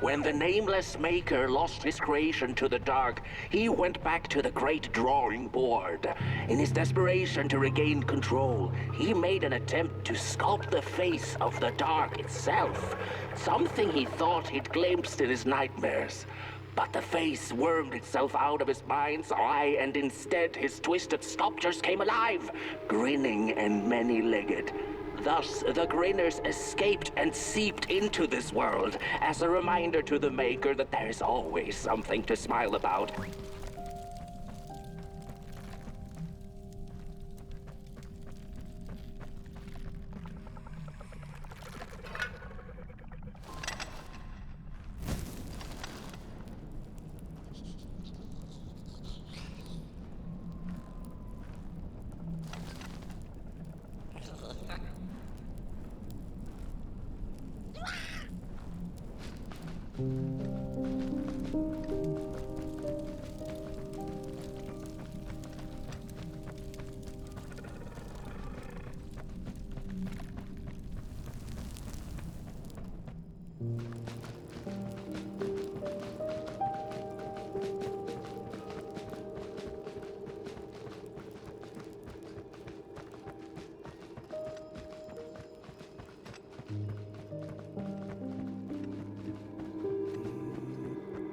When the nameless maker lost his creation to the dark, he went back to the great drawing board. In his desperation to regain control, he made an attempt to sculpt the face of the dark itself, something he thought he'd glimpsed in his nightmares. But the face wormed itself out of his mind's eye, and instead his twisted sculptures came alive, grinning and many-legged. Thus, the Grinners escaped and seeped into this world as a reminder to the Maker that there is always something to smile about.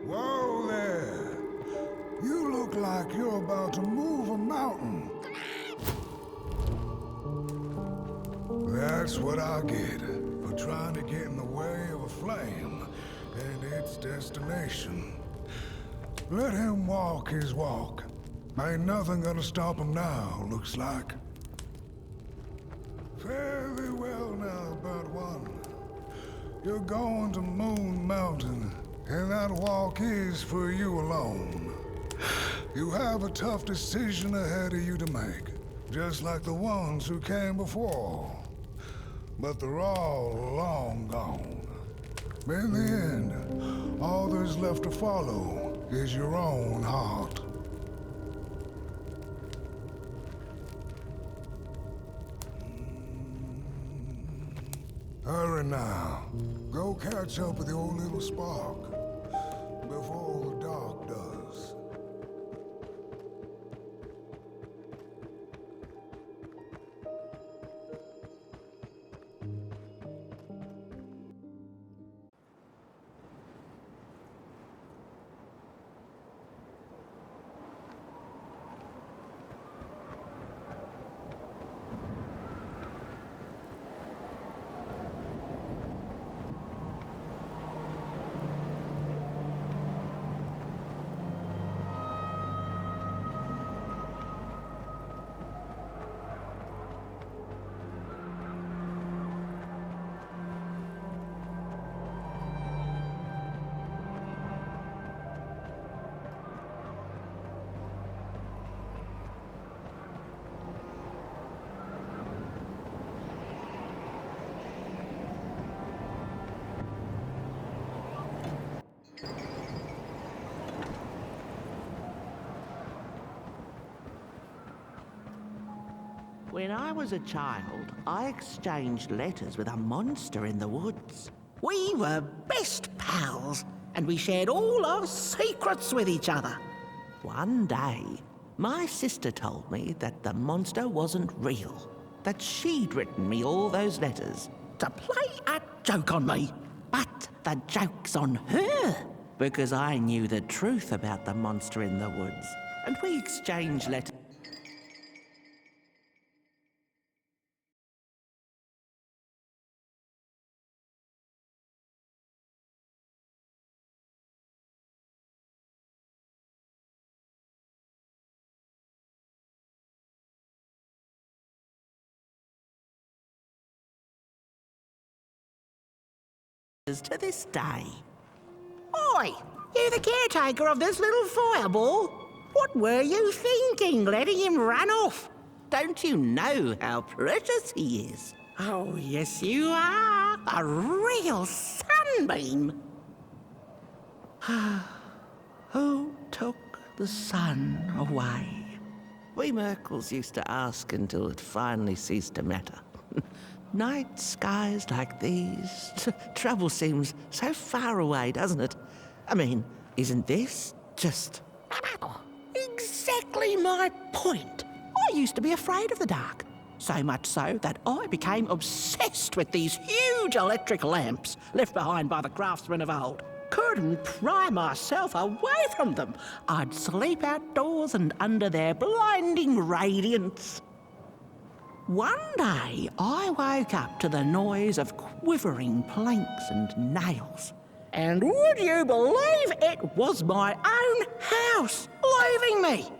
Whoa there! You look like you're about to move a mountain. That's what I get for trying to get in the way of a flame and its destination. Let him walk his walk. Ain't nothing gonna stop him now, looks like. Fare thee well now, Bird One. You're going to Moon Mountain, and that walk is for you alone. You have a tough decision ahead of you to make, just like the ones who came before. But they're all long gone. In the end, all there's left to follow is your own heart. Hurry now. Go catch up with your little spark before the dark does. When I was a child, I exchanged letters with a monster in the woods. We were best pals, and we shared all our secrets with each other. One day, my sister told me that the monster wasn't real, that she'd written me all those letters to play a joke on me. But the joke's on her, because I knew the truth about the monster in the woods, and we exchanged letters. To this day. Oi! You the caretaker of this little fireball? What were you thinking, letting him run off? Don't you know how precious he is? Oh, yes you are. A real sunbeam. Who took the sun away? We Merkles used to ask until it finally ceased to matter. Night skies like these, trouble seems so far away, doesn't it? I mean, isn't this just exactly my point? I used to be afraid of the dark. So much so that I became obsessed with these huge electric lamps left behind by the craftsmen of old. Couldn't pry myself away from them. I'd sleep outdoors and under their blinding radiance. One day, I woke up to the noise of quivering planks and nails. And would you believe it was my own house leaving me?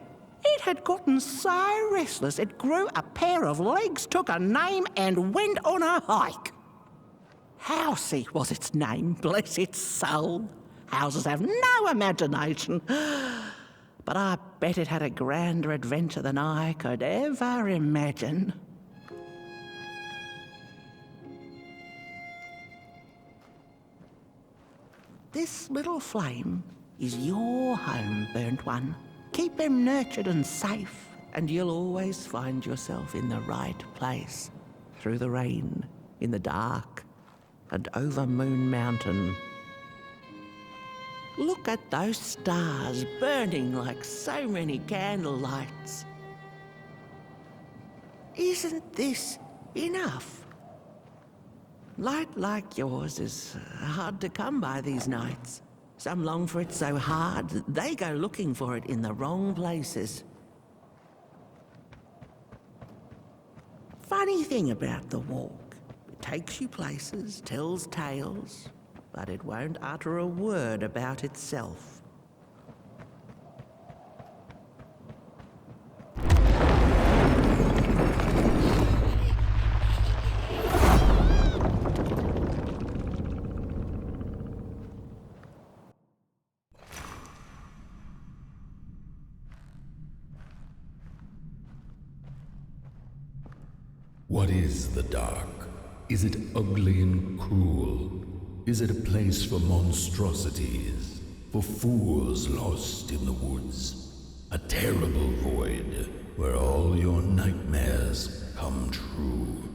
It had gotten so restless it grew a pair of legs, took a name and went on a hike. Housey was its name, bless its soul. Houses have no imagination. But I bet it had a grander adventure than I could ever imagine. This little flame is your home, Burnt One. Keep him nurtured and safe, and you'll always find yourself in the right place. Through the rain, in the dark, and over Moon Mountain. Look at those stars burning like so many candle lights. Isn't this enough? Light like yours is hard to come by these nights. Some long for it so hard, they go looking for it in the wrong places. Funny thing about the walk. It takes you places, tells tales, but it won't utter a word about itself. What is the dark? Is it ugly and cruel? Is it a place for monstrosities? For fools lost in the woods? A terrible void where all your nightmares come true?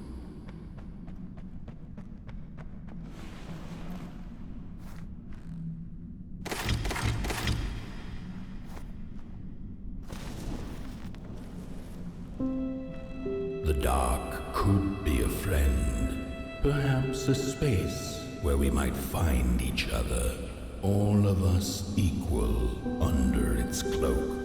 The dark could be a friend, perhaps a space where we might find each other, all of us equal under its cloak.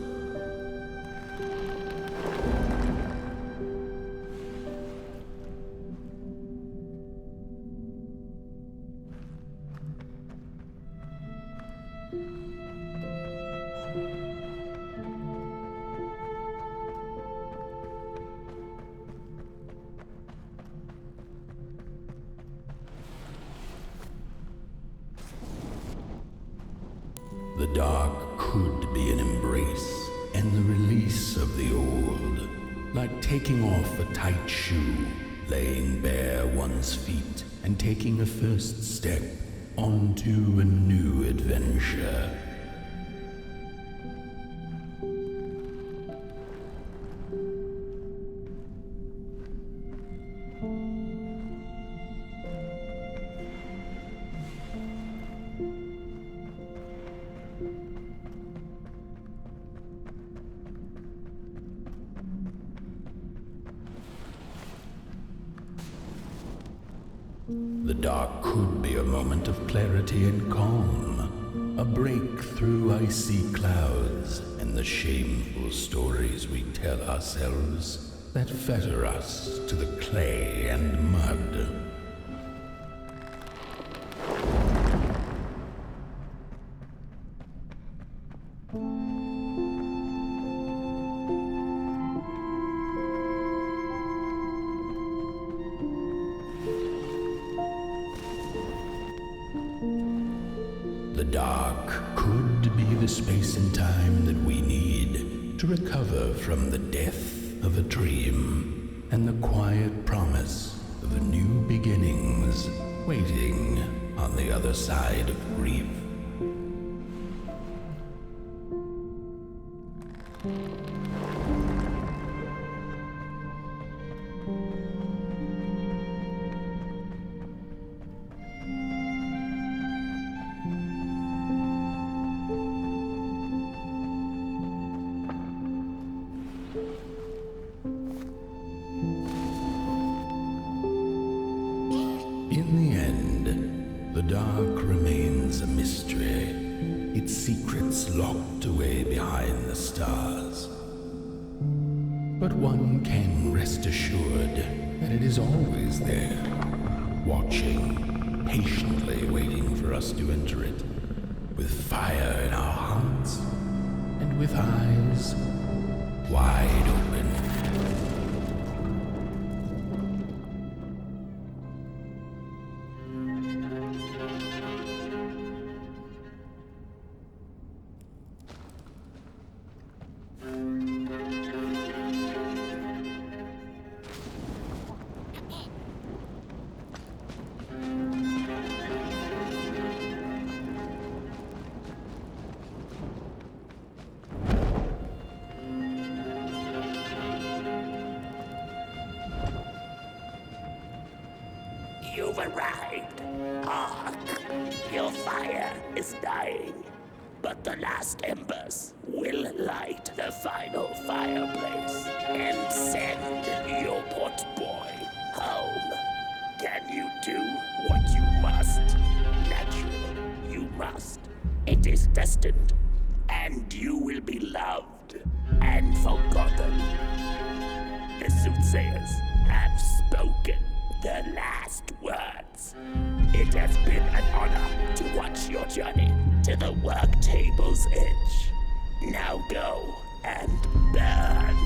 The dark could be an embrace and the release of the old, like taking off a tight shoe, laying bare one's feet, and taking a first step onto a new adventure. The dark could be a moment of clarity and calm, a break through icy clouds and the shameful stories we tell ourselves that fetter us to the clay and mud. The dark could be the space and time that we need to recover from the death of a dream and the quiet promise of new beginnings waiting on the other side of grief. In the end, the dark remains a mystery, its secrets locked away behind the stars. But one can rest assured that it is always there, watching, patiently waiting for us to enter it, with fire in our hearts and with eyes wide open. You've arrived. Hark! Your fire is dying. But the last embers will light the final fireplace and send your pot boy home. Can you do what you must? Naturally, you must. It is destined, and you will be loved and forgotten. The soothsayers have spoken the last words. It has been an honor to watch your journey to the work table's edge. Now go and burn.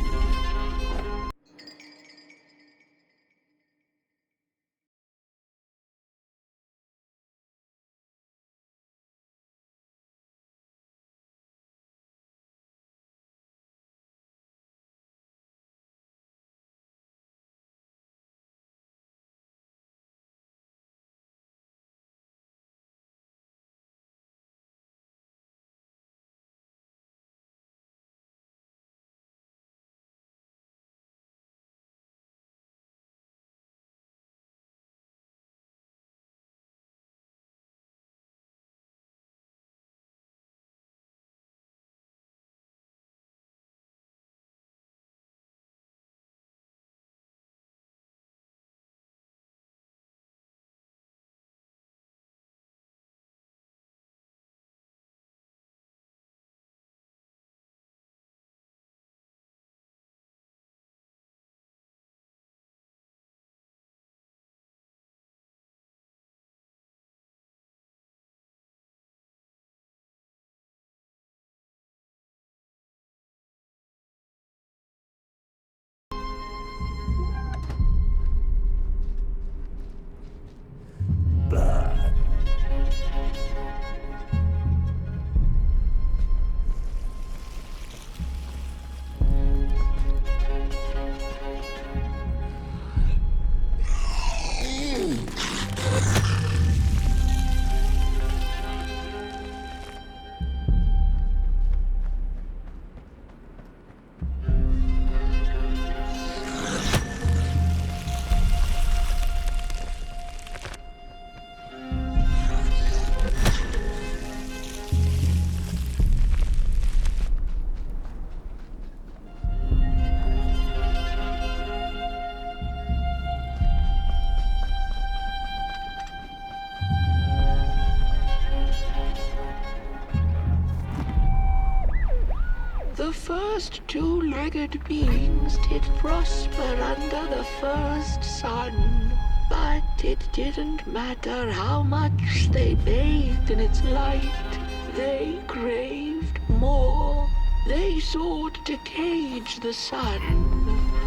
The first two-legged beings did prosper under the first sun, but it didn't matter how much they bathed in its light. They craved more. They sought to cage the sun,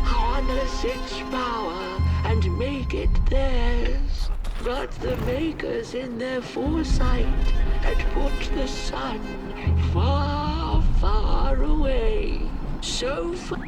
harness its power, and make it theirs. But the makers in their foresight had put the sun far, far away. So far.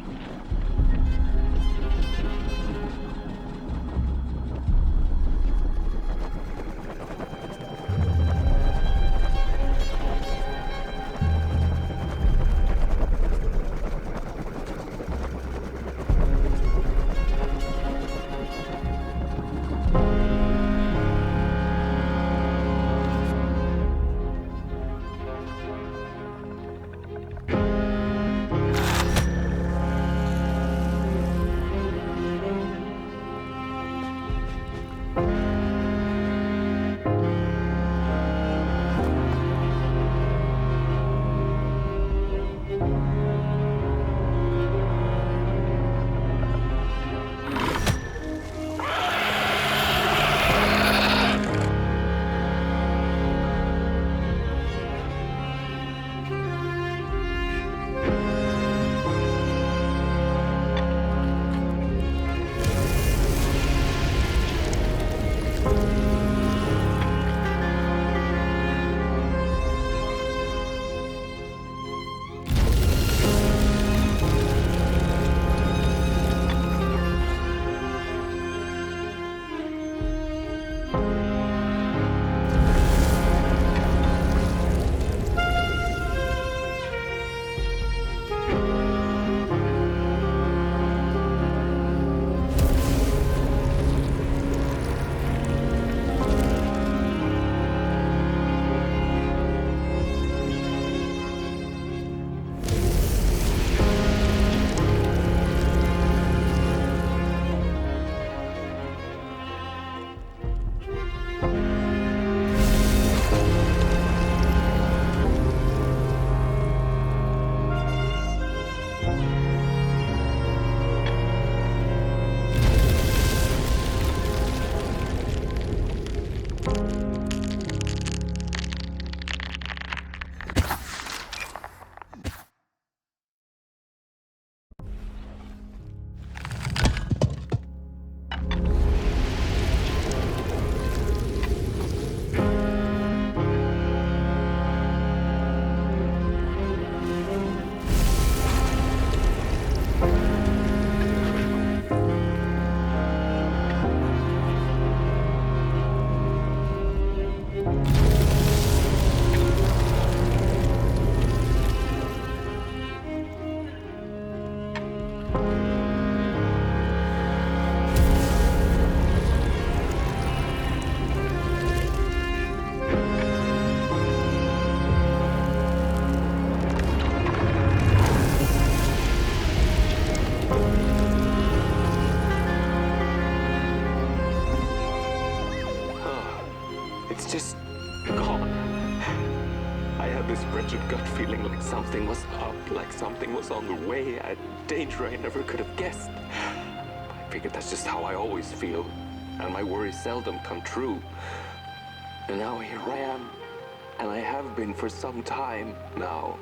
it's just gone. I had this wretched gut feeling like something was up, like something was on the way, a danger I never could have guessed. I figured that's just how I always feel, and my worries seldom come true. And now here I am, and I have been for some time now,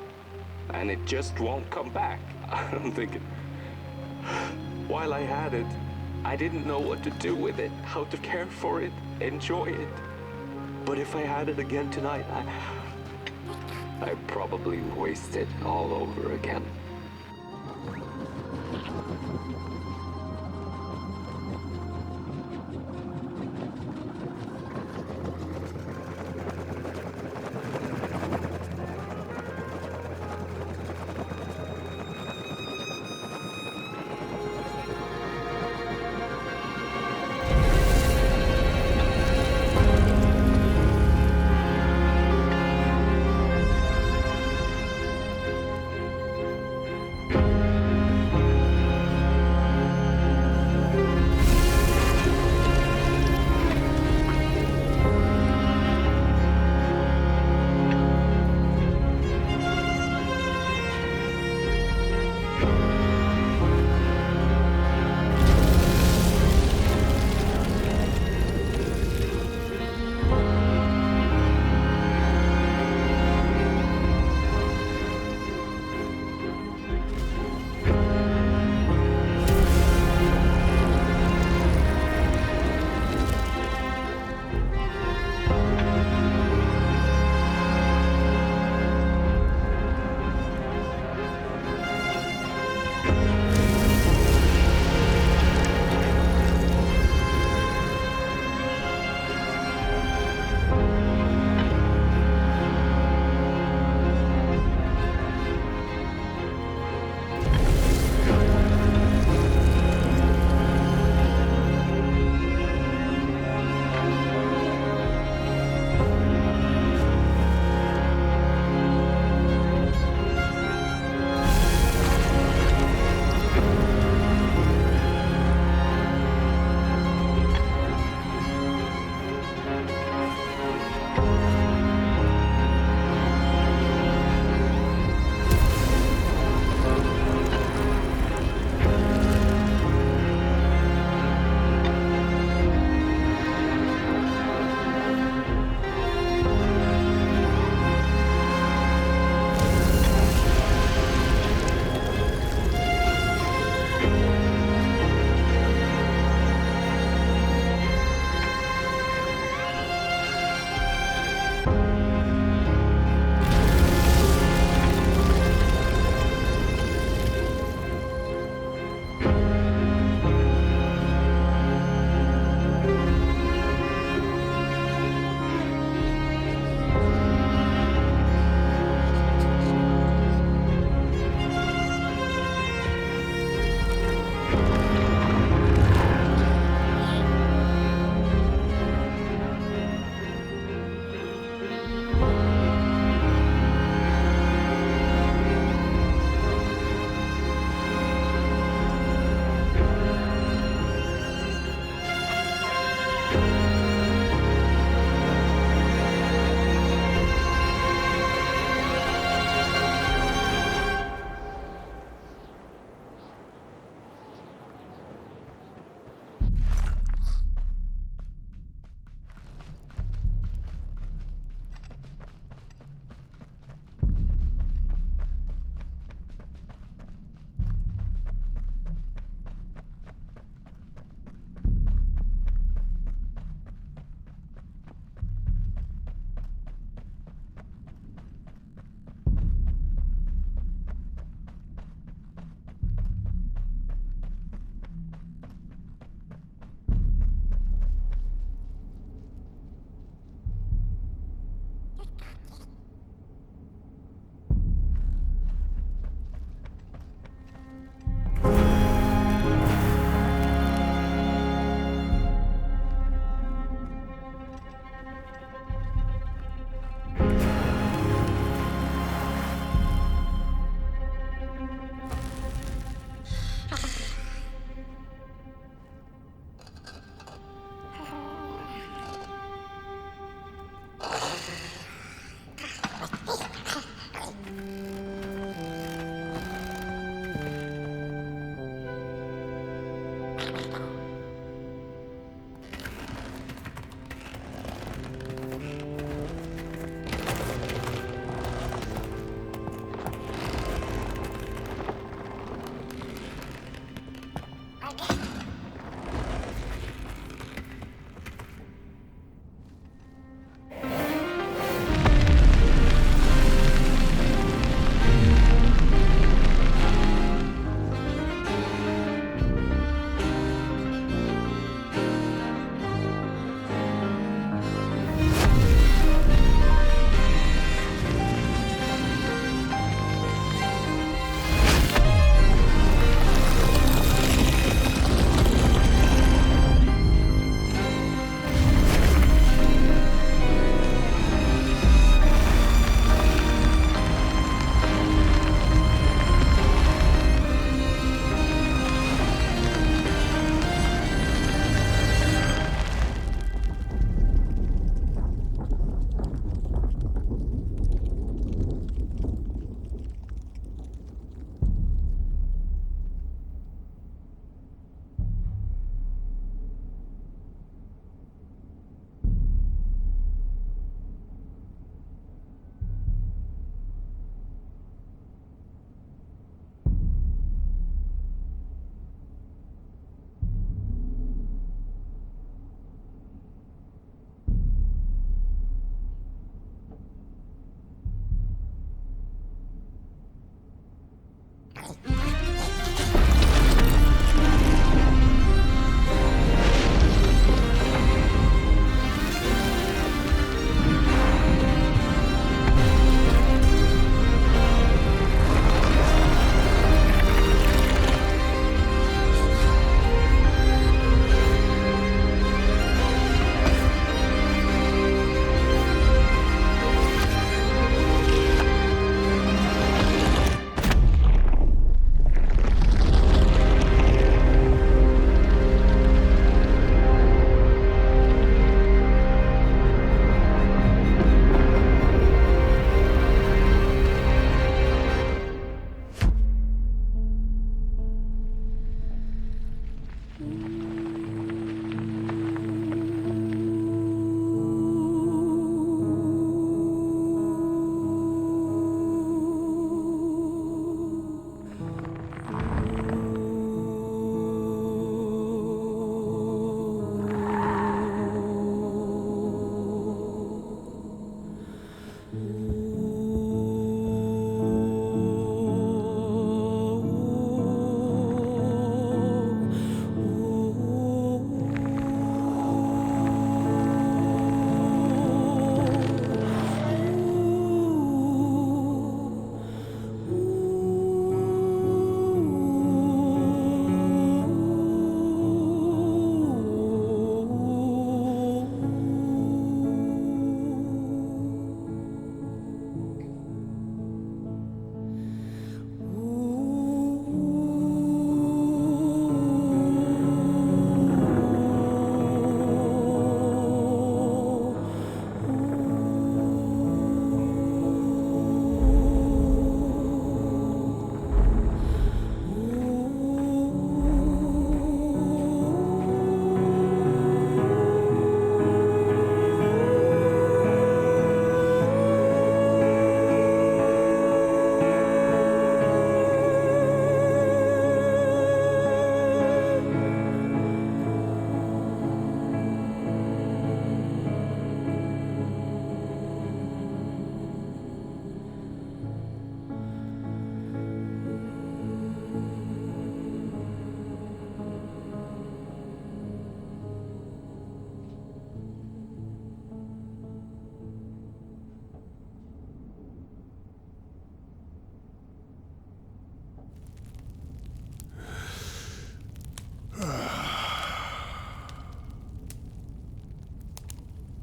and it just won't come back. I'm thinking, while I had it, I didn't know what to do with it, how to care for it, enjoy it. But if I had it again tonight, I'd probably waste it all over again.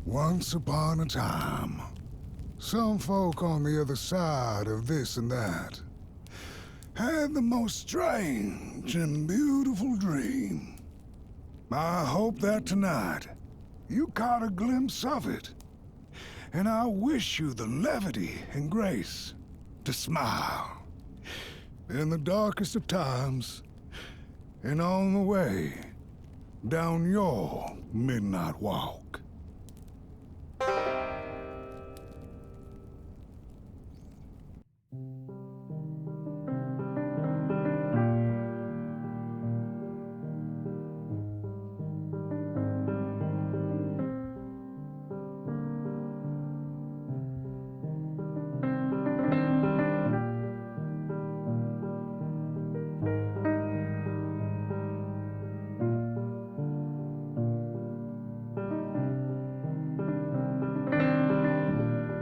Once upon a time, some folk on the other side of this and that had the most strange and beautiful dream. I hope that tonight you caught a glimpse of it, and I wish you the levity and grace to smile in the darkest of times and on the way down your midnight walk.